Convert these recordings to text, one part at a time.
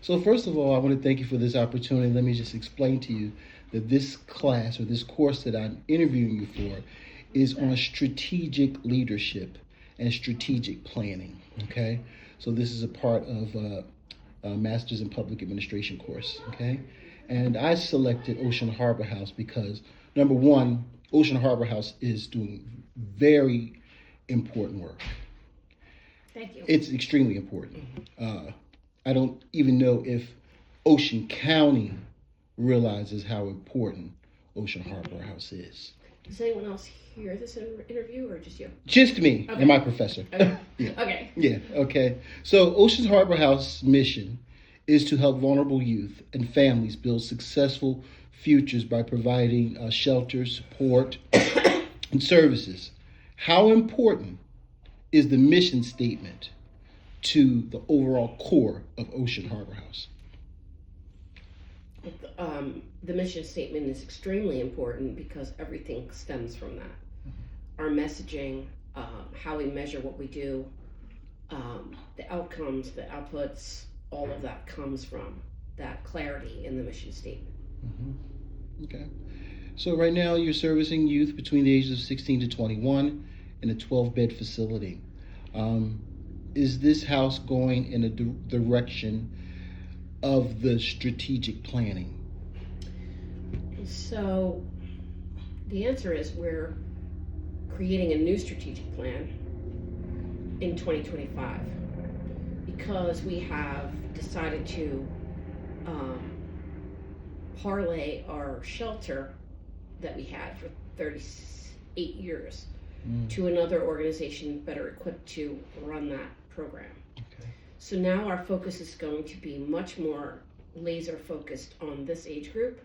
So first of all, I want to thank you for this opportunity. Let me just explain to you that this class or this course that I'm interviewing you for is on strategic leadership and strategic planning. Okay, so this is a part of a Master's in Public Administration course. Okay, and I selected Ocean Harbor House because number one, Ocean Harbor House is doing very important work. Thank you. It's extremely important. I don't even know if Ocean County realizes how important Ocean Harbor House is. Does anyone else hear this interview or just you? Just me Okay. and my professor. Okay. Yeah. Okay. Yeah, okay. So Ocean Harbor House mission is to help vulnerable youth and families build successful futures by providing shelter, support, and services. How important is the mission statement to the overall core of Ocean Harbor House? The mission statement is extremely important because everything stems from that. Our messaging, how we measure what we do, the outcomes, the outputs, all of that comes from that clarity in the mission statement. Mm-hmm. Okay. So right now you're servicing youth between the ages of 16 to 21 in a 12-bed facility. Is this house going in a direction of the strategic planning? So the answer is we're creating a new strategic plan in 2025 because we have decided to parlay our shelter that we had for 38 years to another organization better equipped to run that program. Okay. So now our focus is going to be much more laser focused on this age group,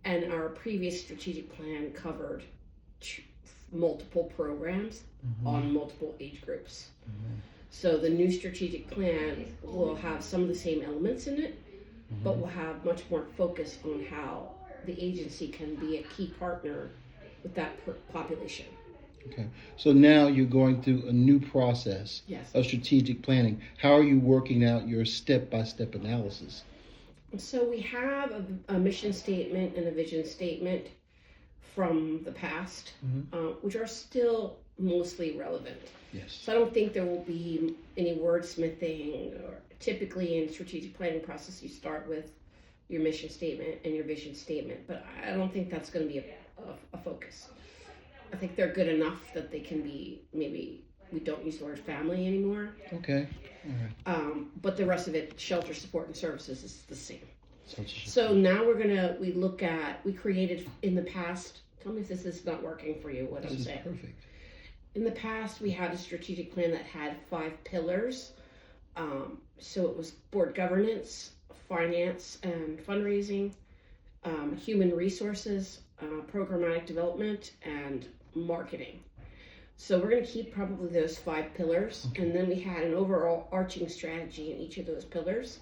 and our previous strategic plan covered multiple programs on multiple age groups. So the new strategic plan will have some of the same elements in it, but will have much more focus on how the agency can be a key partner with that population. Okay. So now you're going through a new process Yes. of strategic planning. How are you working out your step-by-step analysis? So we have a mission statement and a vision statement from the past, which are still mostly relevant. Yes. So I don't think there will be any wordsmithing. Or typically in strategic planning process, you start with your mission statement and your vision statement, but I don't think that's going to be a focus. I think they're good enough that they can be, maybe we don't use the word family anymore. Okay. All right. But the rest of it, shelter, support, and services is the same. Such So now we created in the past, tell me if this is not working for you, what this I'm is saying. perfect. In the past, we had a strategic plan that had 5 pillars. So it was board governance, finance and fundraising, human resources, programmatic development, and marketing. So we're going to keep probably those 5 pillars, and then we had an overall arching strategy in each of those pillars.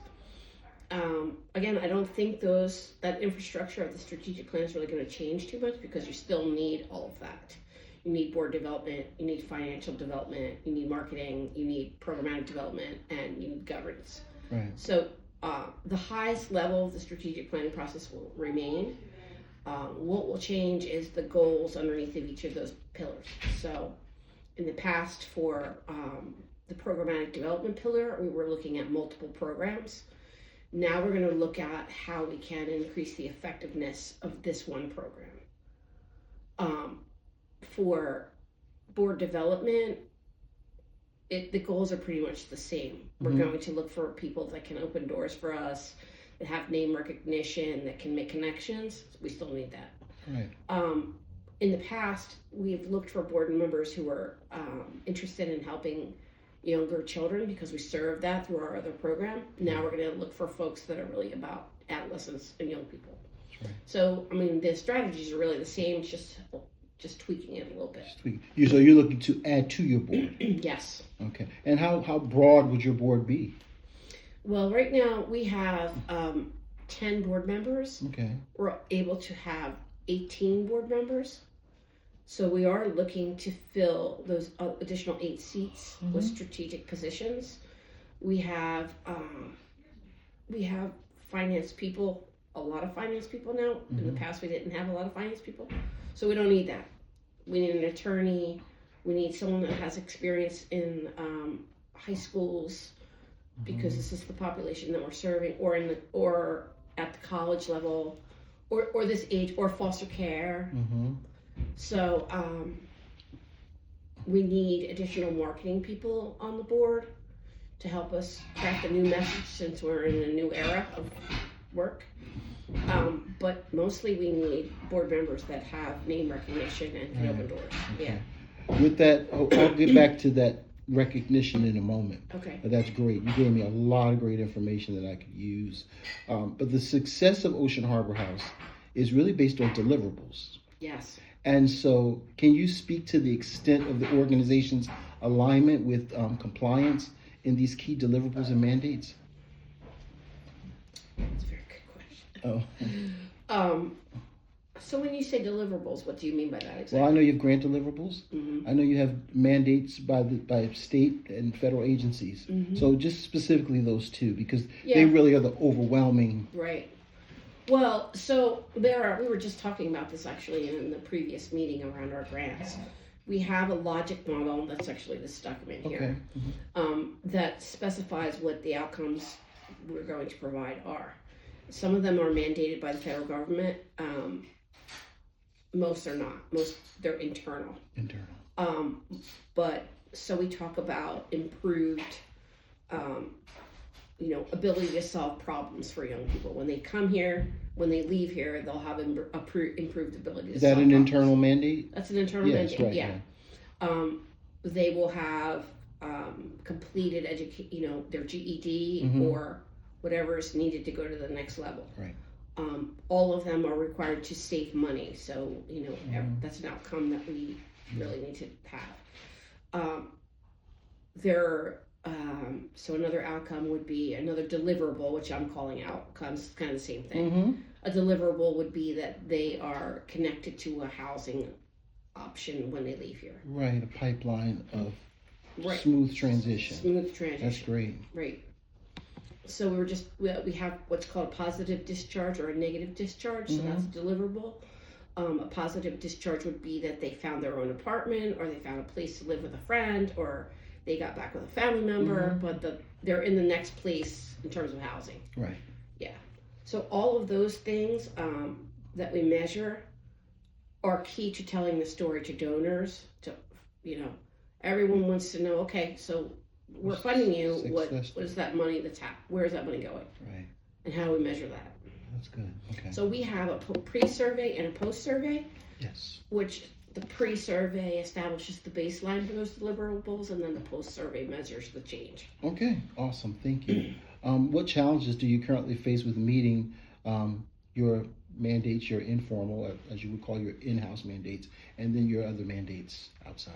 Again, I don't think that infrastructure of the strategic plan is really going to change too much because you still need all of that. You need board development, you need financial development, you need marketing, you need programmatic development, and you need governance. Right. So the highest level of the strategic planning process will remain. What will change is the goals underneath of each of those pillars. So in the past for the programmatic development pillar, we were looking at multiple programs. Now we're going to look at how we can increase the effectiveness of this one program. For board development, the goals are pretty much the same. We're going to look for people that can open doors for us, that have name recognition, that can make connections. We still need that. Right. In the past, we've looked for board members who are interested in helping younger children because we serve that through our other program. Now we're going to look for folks that are really about adolescents and young people. Right. So, I mean, the strategies are really the same, it's just tweaking it a little bit. So you're looking to add to your board. Yes. Okay. And how broad would your board be? Well, right now we have 10 board members. Okay. We're able to have 18 board members. So we are looking to fill those additional 8 seats with strategic positions. We have we have finance people, a lot of finance people now. In the Mhm. past, we didn't have a lot of finance people, so we don't need that. We need an attorney. We need someone that has experience in high schools, because this is the population that we're serving, or at the college level, or this age, or foster care. Mm-hmm. So we need additional marketing people on the board to help us craft a new message, since we're in a new era of work. But mostly we need board members that have name recognition and can open doors. Yeah. With that, I'll get back to that recognition in a moment. Okay. But that's great. You gave me a lot of great information that I could use. But the success of Ocean Harbor House is really based on deliverables. Yes. And so, can you speak to the extent of the organization's alignment with compliance in these key deliverables and mandates? That's a very good question. Oh, So when you say deliverables, what do you mean by that exactly? well, I know you have grant deliverables. Mm-hmm. I know you have mandates by state and federal agencies. Mm-hmm. So just specifically those two, because Yeah. they really are the overwhelming. Right. Well, so we were just talking about this actually in the previous meeting around our grants. We have a logic model, that's actually this document here, Okay. that specifies what the outcomes we're going to provide are. Some of them are mandated by the federal government. Most are not. Most, they're internal. Internal. But so we talk about improved, ability to solve problems for young people. When they come here, when they leave here, they'll have improved ability to Is that solve an problems. internal mandate? That's an internal Yes, mandate. right. Yeah. They will have completed their GED Mhm. or whatever is needed to go to the next level. Right. All of them are required to save money, so Mhm. that's an outcome that we really need to have. So another outcome would be another deliverable, which I'm calling outcomes, kind of the same thing. Mm-hmm. A deliverable would be that they are connected to a housing option when they leave here. Right. A pipeline of Right. smooth transition. Smooth transition. That's great. Right. So we have what's called a positive discharge or a negative discharge. So that's a deliverable. A positive discharge would be that they found their own apartment, or they found a place to live with a friend, or they got back with a family member, but they're in the next place in terms of housing. Right. Yeah. So all of those things that we measure are key to telling the story to donors. Everyone wants to know. Okay, so we're funding you. What is that money where is that money going? Right. And how do we measure that? That's good. Okay. So we have a pre-survey and a post-survey, Yes. which the pre-survey establishes the baseline for those deliverables, and then the post-survey measures the change. Okay. Awesome. Thank you. What challenges do you currently face with meeting your mandates, your informal, as you would call your in-house mandates, and then your other mandates outside?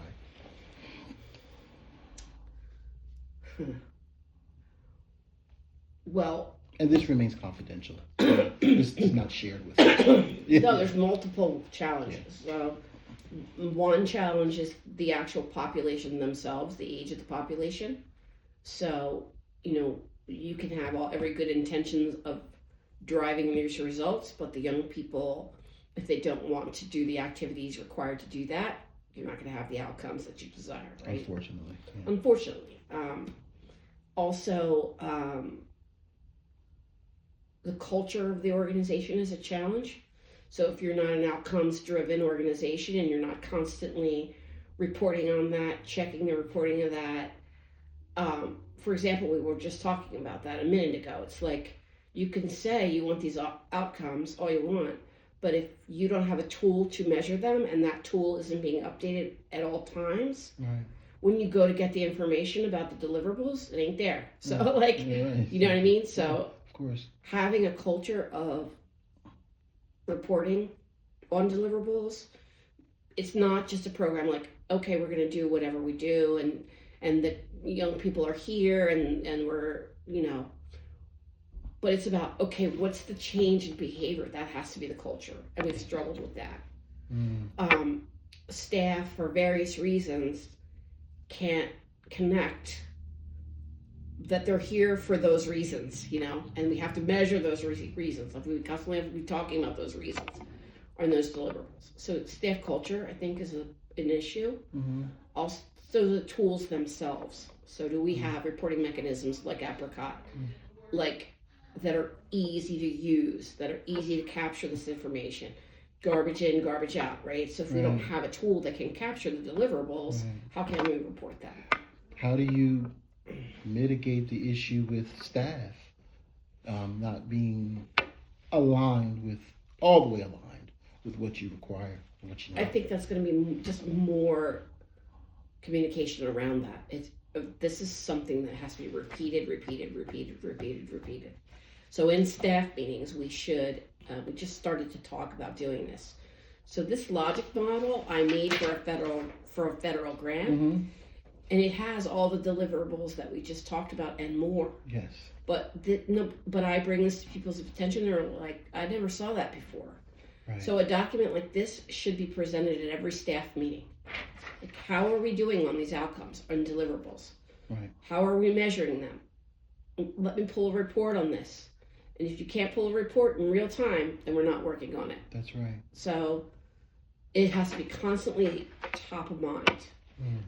Well, And this remains confidential. This is not shared with us. no, there's multiple challenges. One challenge is the actual population themselves, the age of the population. So, you can have every good intentions of driving these results, but the young people, if they don't want to do the activities required to do that, you're not going to have the outcomes that you desire, right? Unfortunately. Yeah. Unfortunately. Also, the culture of the organization is a challenge. So if you're not an outcomes-driven organization and you're not constantly reporting on that, checking the reporting of that, for example, we were just talking about that a minute ago. It's like you can say you want these outcomes all you want, but if you don't have a tool to measure them and that tool isn't being updated at all times, Right. when you go to get the information about the deliverables, it ain't there. So, Yeah, right. you know what I mean? So, Of course. having a culture of reporting on deliverables, it's not just a program like, okay, we're going to do whatever we do, and the young people are here, and we're, but it's about, okay, what's the change in behavior? That has to be the culture, and we've struggled with that. Staff, for various reasons, can't connect that they're here for those reasons, you know, and we have to measure those reasons. Like we constantly have to be talking about those reasons and those deliverables. So staff culture, I think, is an issue. Mm-hmm. Also, the tools themselves. So do we have reporting mechanisms like Apricot, like that are easy to use, that are easy to capture this information? Garbage in, garbage out, right? So if we don't have a tool that can capture the deliverables, how can we report that? How do you mitigate the issue with staff not being aligned with, all the way aligned with what you require, what you know? I think that's going to be just more communication around that. This is something that has to be repeated. So in staff meetings, we just started to talk about doing this. So this logic model I made for a federal grant, and it has all the deliverables that we just talked about and more. Yes. But I bring this to people's attention. They're like, I never saw that before. Right. So a document like this should be presented at every staff meeting. Like, how are we doing on these outcomes and deliverables? Right. How are we measuring them? Let me pull a report on this. And if you can't pull a report in real time, then we're not working on it. That's right. So it has to be constantly top of mind.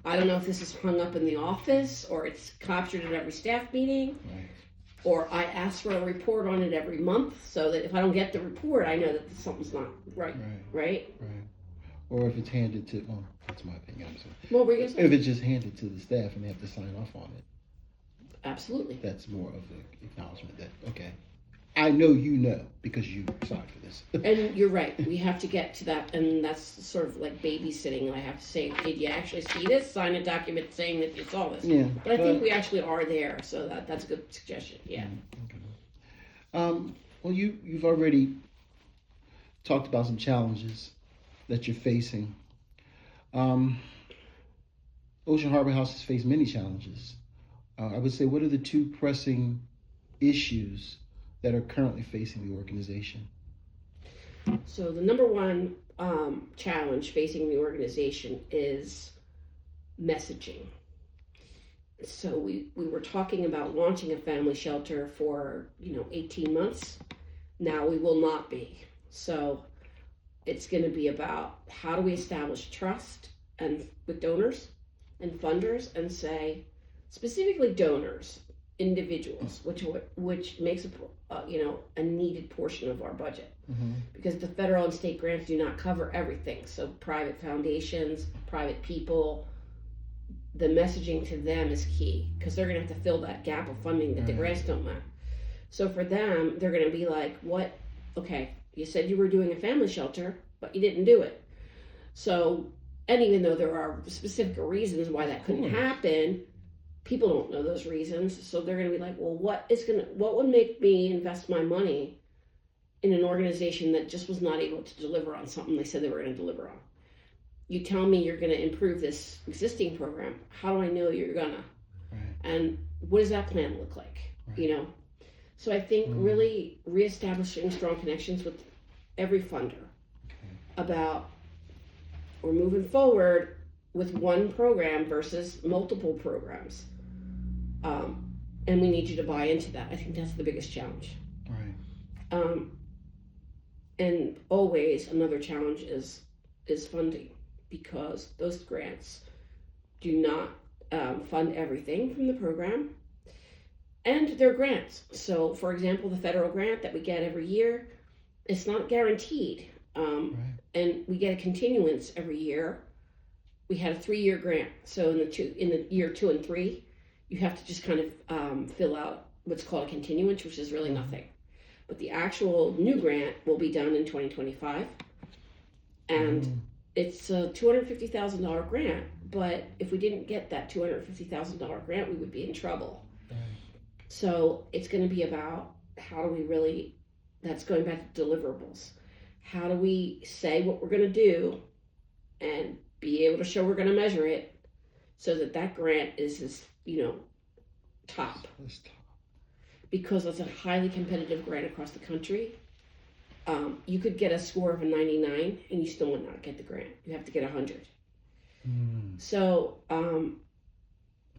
I don't know if this is hung up in the office or it's captured at every staff meeting. Right. Or I ask for a report on it every month so that if I don't get the report, I know that something's not right. Right? Or if it's handed to, well, that's my opinion. I'm sorry. Well, we're gonna if it's just handed to the staff and they have to sign off on it. Absolutely. That's more of an acknowledgement that, okay, I know you know because you signed for this. And you're right. We have to get to that, and that's sort of like babysitting. I have to say, did you actually see this? Sign a document saying that you saw this. Yeah. But I think we actually are there, so that's a good suggestion. Yeah. Okay. Well, you've already talked about some challenges that you're facing. Ocean Harbor House has faced many challenges. I would say, what are the two pressing issues that are currently facing the organization? So the number one challenge facing the organization is messaging. So we were talking about launching a family shelter for 18 months. Now we will not be. So it's going to be about how do we establish trust and with donors and funders, and say specifically donors, individuals, which makes a needed portion of our budget, because the federal and state grants do not cover everything. So private foundations, private people, the messaging to them is key, because they're going to have to fill that gap of funding that the grants don't match. So for them, they're going to be like, what? Okay, you said you were doing a family shelter, but you didn't do it. So, and even though there are specific reasons why that couldn't happen, people don't know those reasons. So they're going to be like, well, what would make me invest my money in an organization that just was not able to deliver on something they said they were going to deliver on? You tell me you're going to improve this existing program. How do I know you're gonna? And what does that plan look like? So I think really reestablishing strong connections with every funder about we're moving forward with one program versus multiple programs. And we need you to buy into that. I think that's the biggest challenge. And always another challenge is funding, because those grants do not fund everything from the program. And they're grants. So, for example, the federal grant that we get every year, it's not guaranteed. And we get a continuance every year. We had a 3-year grant. So in the year 2 and 3, you have to just kind of fill out what's called a continuance, which is really nothing. But the actual new grant will be done in 2025. And it's a $250,000 grant. But if we didn't get that $250,000 grant, we would be in trouble. So it's going to be about how do we really, that's going back to deliverables. How do we say what we're going to do and be able to show we're going to measure it, so that grant is top. Because it's a highly competitive grant across the country. You could get a score of a 99 and you still would not get the grant. You have to get 100. So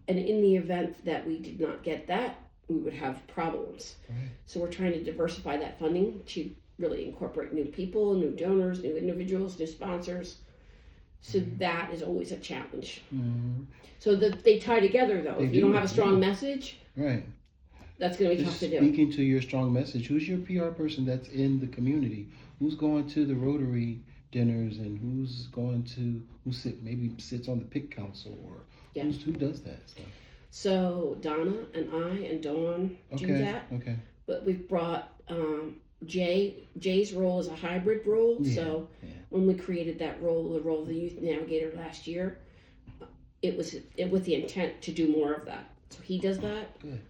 And in the event that we did not get that, we would have problems. Right. So we're trying to diversify that funding to really incorporate new people, new donors, new individuals, new sponsors. So that is always a challenge. Mm-hmm. So that they tie together, though. They If you don't do, have a strong yeah. message, Right. that's going to be Just tough to do. speaking to your strong message, who's your PR person that's in the community? Who's going to the Rotary dinners and who's going to maybe sits on the PIC council or Yeah. who does that stuff? So Donna and I and Dawn do that. Okay. But we've brought Jay's role is a hybrid role. Yeah, So when we created that role, the role of the youth navigator last year, it was with the intent to do more of that. So he does that. Good.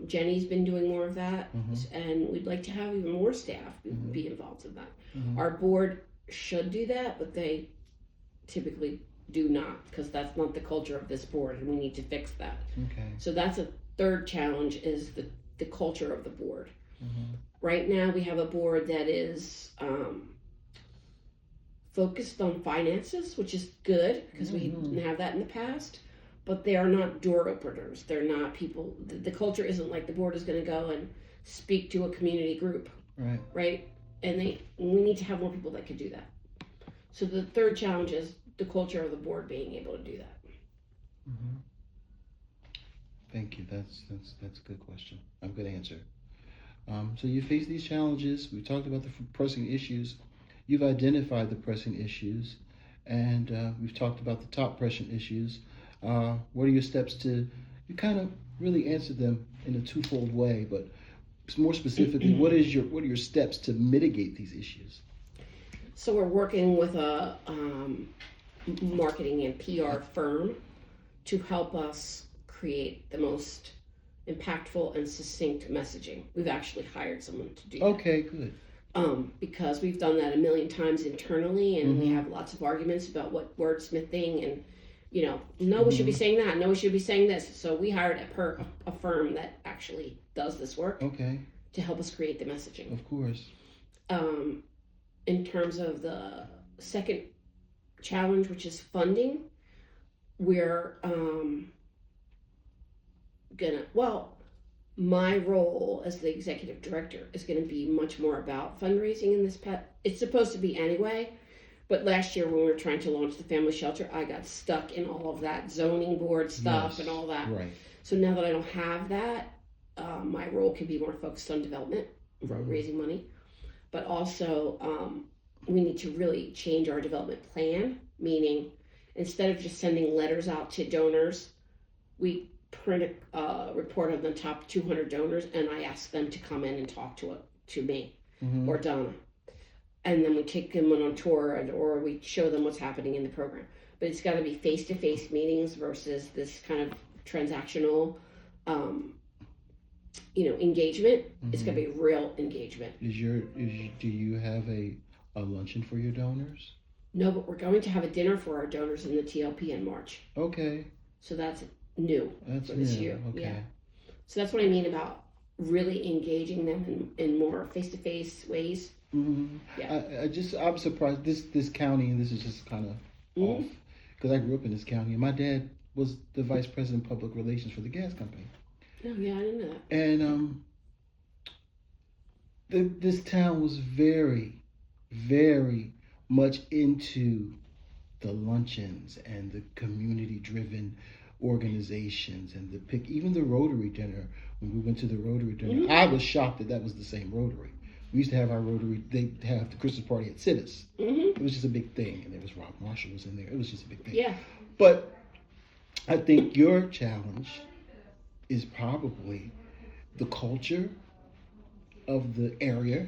Jenny's been doing more of that, Mhm. and we'd like to have even more staff Mhm. be involved in that. Mhm. Our board should do that, but they typically do not, because that's not the culture of this board, and we need to fix that. Okay. So that's a third challenge, is the culture of the board. Mhm. Right now we have a board that is focused on finances, which is good because we didn't have that in the past. But they are not door openers. They're not people. The culture isn't like the board is going to go and speak to a community group, Right. right? And we need to have more people that can do that. So the third challenge is the culture of the board being able to do that. Mm-hmm. Thank you. That's a good question. A good answer. So you face these challenges. We talked about the pressing issues. You've identified the pressing issues, and we've talked about the top pressing issues. What are your steps to? You kind of really answered them in a twofold way, but more specifically, what are your steps to mitigate these issues? So we're working with a marketing and PR firm to help us create the most impactful and succinct messaging. We've actually hired someone to do that. Okay, good. Because we've done that a million times internally, and we have lots of arguments about what wordsmithing and, no, we should be saying that, no, we should be saying this. So we hired a firm that actually does this work Okay, to help us create the messaging. of course. In terms of the second challenge, which is funding, we're my role as the executive director is going to be much more about fundraising in this it's supposed to be anyway, but last year when we were trying to launch the family shelter, I got stuck in all of that zoning board stuff Yes, and all that. Right. So now that I don't have that, my role can be more focused on development, raising money, but also we need to really change our development plan, meaning instead of just sending letters out to donors, we print a report of the top 200 donors, and I ask them to come in and talk to me or Donna, and then we take them on a tour or we show them what's happening in the program. But it's got to be face-to-face meetings versus this kind of transactional engagement. It's got to be real engagement. Do you have a luncheon for your donors? No, but we're going to have a dinner for our donors in the TLP in March. Okay. So that's new for this year. Okay. Yeah. So that's what I mean about really engaging them in more face-to-face ways. Mm-hmm. Yeah. I'm surprised. This county, and this is just kind of off, because I grew up in this county, and my dad was the vice president of public relations for the gas company. Oh yeah, I didn't know that. And this town was very, very much into the luncheons and the community-driven organizations and even the Rotary dinner. When we went to the Rotary dinner, I was shocked that was the same Rotary. We used to have our Rotary. They have the Christmas party at Sidus. It was just a big thing, and there was Rob Marshall was in there. It was just a big thing. Yeah. But I think your challenge is probably the culture of the area.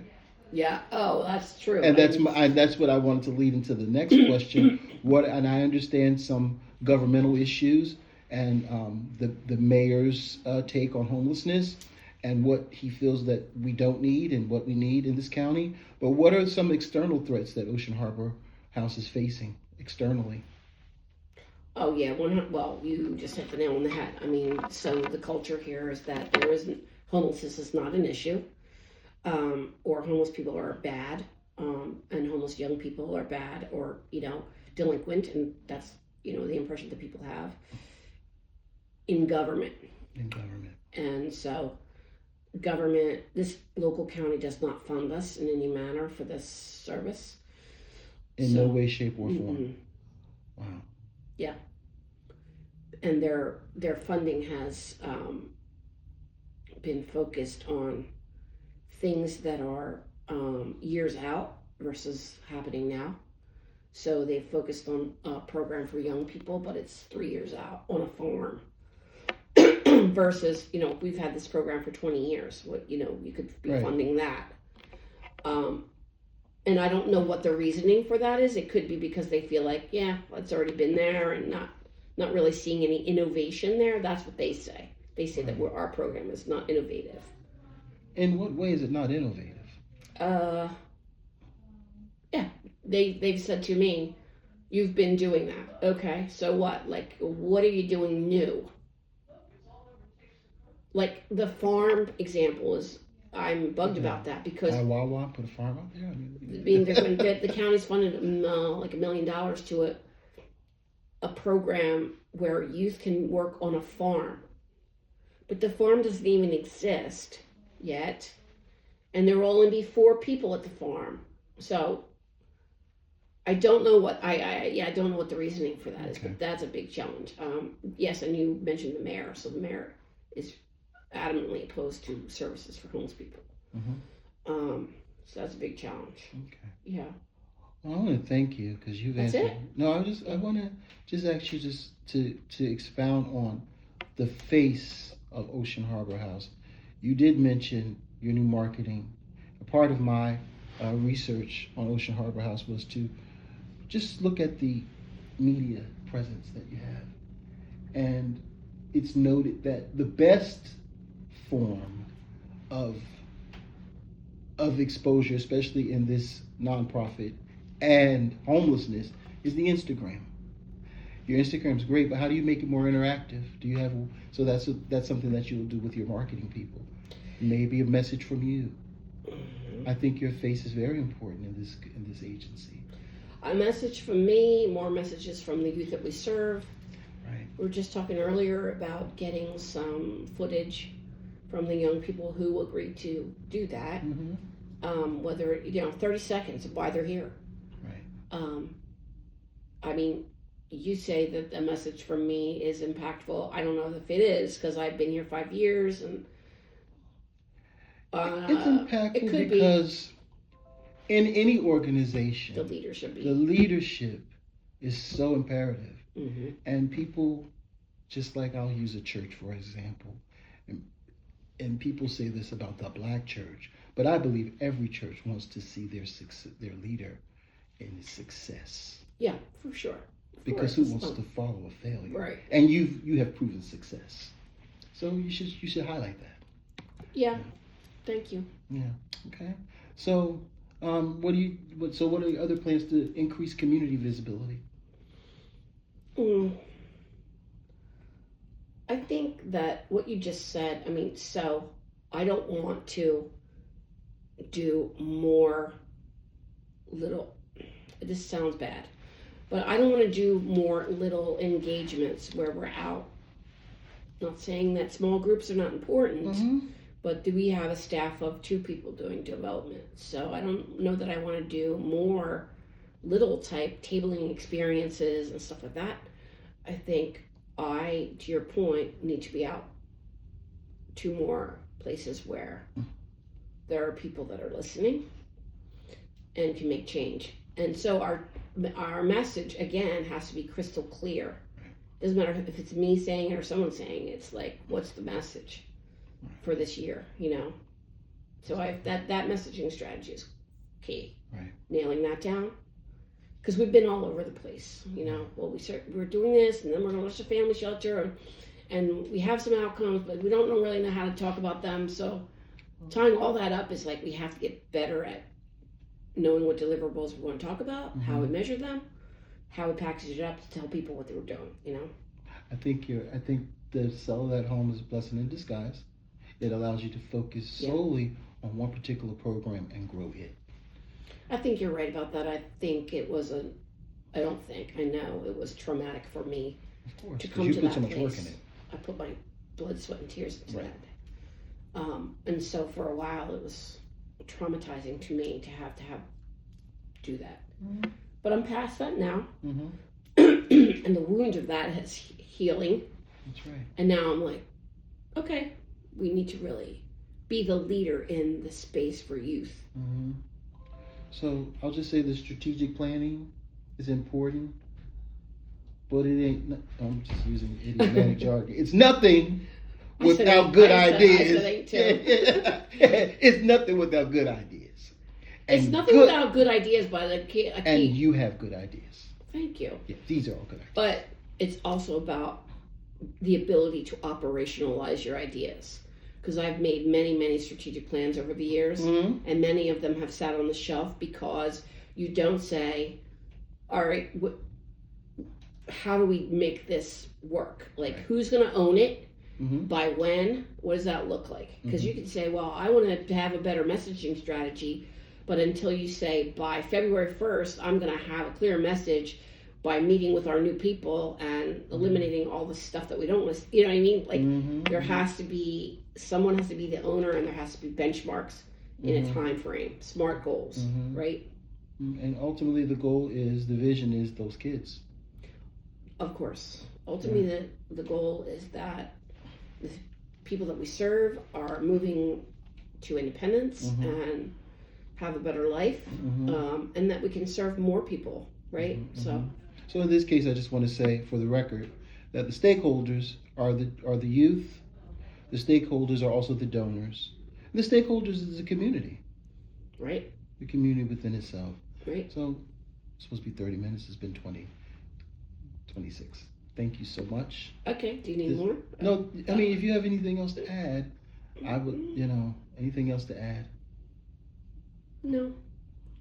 Yeah. Oh, that's true. And that's what I wanted to lead into the next question. And I understand some governmental issues and the mayor's take on homelessness and what he feels that we don't need and what we need in this county. But what are some external threats that Ocean Harbor House is facing externally? Oh yeah, well, you just hit the nail on the head. I mean, so the culture here is that homelessness is not an issue, or homeless people are bad, and homeless young people are bad, or delinquent, and that's the impression that people have. in government. In government. And so government, this local county does not fund us in any manner for this service. In no way, shape, or form. Mm-mm. Wow. Yeah. And their funding has been focused on things that are years out versus happening now. So they focused on a program for young people, but it's 3 years out on a farm. Versus, we've had this program for 20 years. What, you could be Right. funding that. And I don't know what the reasoning for that is. It could be because they feel like, yeah, it's already been there and not really seeing any innovation there. That's what they say. They say that our program is not innovative. In what way is it not innovative? Yeah, they've said to me, you've been doing that. Okay, so what? Like, what are you doing new? Like the farm example is, I'm bugged about that because Wawa put a farm out there. the county's funded like $1 million to a program where youth can work on a farm, but the farm doesn't even exist yet, and there will only be 4 people at the farm. So I don't know what I don't know what the reasoning for that is, but that's a big challenge. Yes, and you mentioned the mayor, so the mayor is adamantly opposed to services for homeless people. Mm-hmm. So that's a big challenge. Okay. Yeah. Well, I want to thank you because you've That's answered. it? No, I want to just ask you to expound on the face of Ocean Harbor House. You did mention your new marketing. A part of my research on Ocean Harbor House was to just look at the media presence that you have, and it's noted that the best form of exposure, especially in this nonprofit and homelessness, is the Instagram. Your Instagram's great, but how do you make it more interactive? Do you have that's something that you'll do with your marketing people? Maybe a message from you. Mm-hmm. I think your face is very important in this agency. A message from me, more messages from the youth that we serve. Right. We were just talking earlier about getting some footage from the young people who agreed to do that. Mm-hmm. Whether 30 seconds of why they're here. Right. I mean, you say that a message from me is impactful. I don't know if it is because I've been here 5 years, and it's impactful it could because in any organization, the leadership. the leadership is so imperative. Mm-hmm. And people, just like I'll use a church for example, and people say this about the black church, but I believe every church wants to see their leader in his success. Yeah, for sure. Because who wants to follow a failure? Right. And you have proven success, so you should highlight that. Yeah. Thank you. Yeah. Okay. So, what are your other plans to increase community visibility? I think that what you just said, so I don't want to do more little, this sounds bad, but I don't want to do more little engagements where we're out. Not saying that small groups are not important, Mm-hmm. but do we have a staff of 2 people doing development? So I don't know that I want to do more little type tabling experiences and stuff like that. I think to your point, need to be out to more places where there are people that are listening and can make change. And so our message, again, has to be crystal clear. Doesn't matter if it's me saying it or someone saying it. It's like, what's the message for this year, So that messaging strategy is key. Right. Nailing that down. Because we've been all over the place, Well, we're doing this, and then we're going to launch a family shelter, and we have some outcomes, but we don't really know how to talk about them. So tying all that up is like we have to get better at knowing what deliverables we want to talk about, how we measure them, how we package it up to tell people what they were doing. I think the sell of that home is a blessing in disguise. It allows you to focus solely on one particular program and grow it. I think you're right about that. I think it was I know it was traumatic for me Of course, to because come you to put that so much place. work in it. I put my blood, sweat, and tears into Right. that. And so for a while it was traumatizing to me to have do that. But I'm past that now. Mm-hmm. And the wound of that is healing. That's right. And now I'm like, okay, we need to really be the leader in the space for youth. Mm-hmm. So I'll just say the strategic planning is important, but it ain't. I'm just using idiomatic jargon. It's nothing without good ideas. It's nothing without good ideas. It's nothing without good ideas by the key. And you have good ideas. Thank you. Yeah, these are all good ideas. But it's also about the ability to operationalize your ideas. Because I've made many, many strategic plans over the years, Mm-hmm. and many of them have sat on the shelf because you don't say, all right, how do we make this work? Like, Right. who's going to own it? Mm-hmm. By when? What does that look like? Because you can say, well, I want to have a better messaging strategy, but until you say by February 1st, I'm going to have a clear message by meeting with our new people and eliminating all the stuff that we don't want to, you know what I mean? Like, Mm-hmm. there has to be, someone has to be the owner, and there has to be benchmarks in a Mhm. time frame, smart goals, Mhm. right? And ultimately, the goal is, the vision is those kids. Of course. Ultimately, the goal is that the people that we serve are moving to independence Mhm. and have a better life, Mm-hmm. and that we can serve more people, right? Mhm. So in this case, I just want to say, for the record, that the stakeholders are the youth. The stakeholders are also the donors. And the stakeholders is the community, Right, the community within itself. right. So it's supposed to be 30 minutes. It's been 26. Thank you so much. Okay, do you need This- more? No, I mean, if you have anything else to add, I would, anything else to add? No.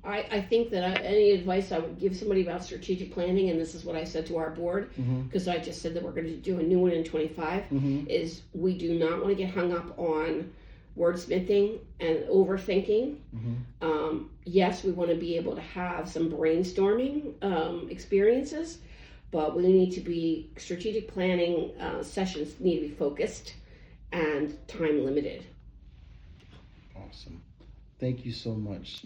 I think that any advice I would give somebody about strategic planning, and this is what I said to our board, Mm-hmm. because I just said that we're going to do a new one in 25, Mm-hmm. is we do not want to get hung up on wordsmithing and overthinking. Mm-hmm. Yes, we want to be able to have some brainstorming experiences, but we need to be, strategic planning sessions need to be focused and time limited. Awesome. Thank you so much.